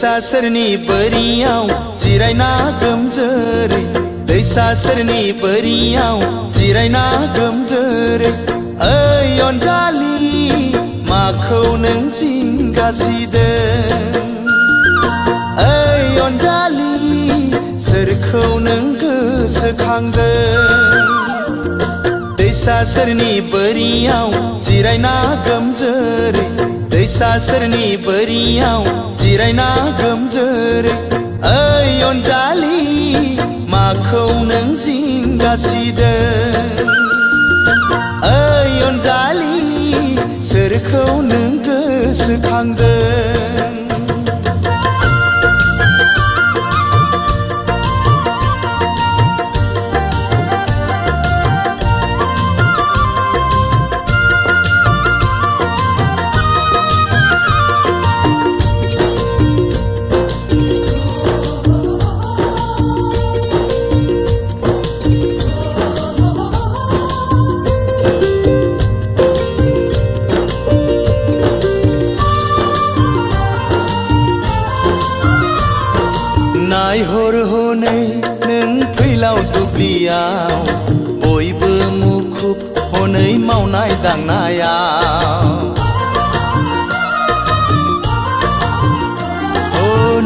दैसा सेरनि बोरियाव जिरायना गोमजोरै दैसा सेरनि बोरियाव जिरायना गोमजोरै ओइ अनजालि माखौ नों जिंगासिदों ओइ अनजालि सोरखौ नों गोसोखांदों दैसा सेरनि बोरियाव जिरायना गोमजोरै दैसा सेरनि बोरियाव जिरायना गोमजोरै ओइ अनजालि माखौ नों जिंगासिदों ओइ अनजालि सोरखौ नों गोसोखांदों नायहर हनै नों फैलाव दुब्लियाव बयबो मुखुब हनै मावनाय दांनायाव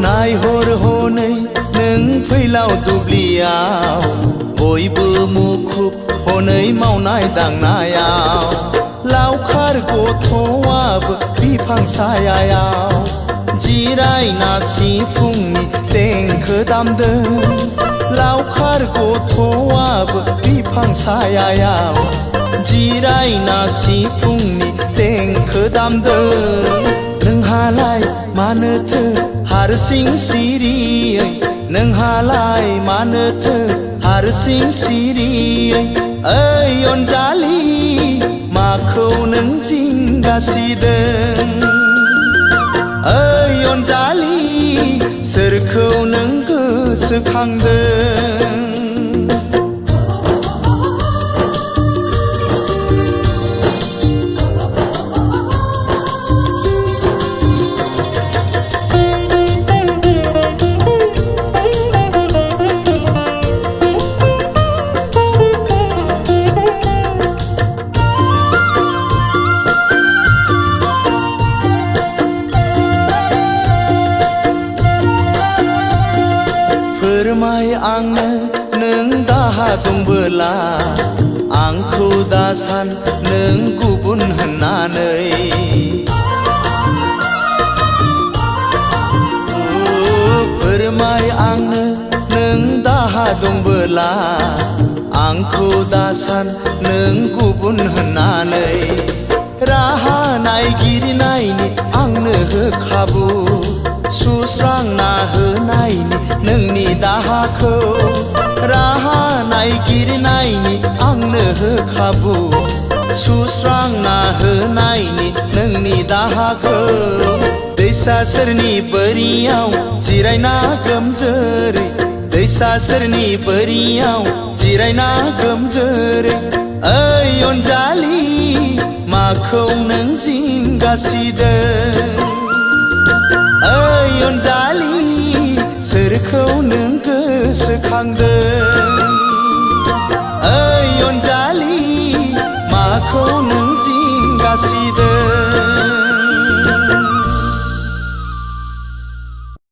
नायहर हनै नों फैलाव दुब्लियाव बयबो मुखुब हनै मावनाय दांनायाव लावखार गथ'आबो बिफां सायायाव जिरायना सिफुंनि देंखो दामदों लावखार गथ'आबो बिफां सायायाव जिरायना सिफुंनि देंखो दामदों नोंहालाय मानोथो हारसिं सिरियै नोंहालाय मानोथो हारसिं सिरियै ओइ अनजालि माखौ नों जिंगासिदों ओइ अनजालि सोरखौ नों गोसोखांदों फोरमाय आंनो नों दाहा दंबोला आंखौ दासान नों गुबुन होननानै फोरमाय आंनो नों दाहा दंबोला आंखौ दासान नों गुबुन होननानै राहा नायगिरनायनि आंनो हो खाबु सुस्रांना होनायनि नोंनि दाहाखौ राहा नायगिरनायनि आंनो हो खाबु सुस्रांना होनायनि नोंनि दाहाखौ दैसा सेरनि बोरियाव जिरायना गोमजोरै दैसा सेरनि बोरियाव जिरायना गोमजोरै ओइ अनजालि माखौ नों जिंगासिदों ओइ अनजालि सोरखौ नों गोसोखांदों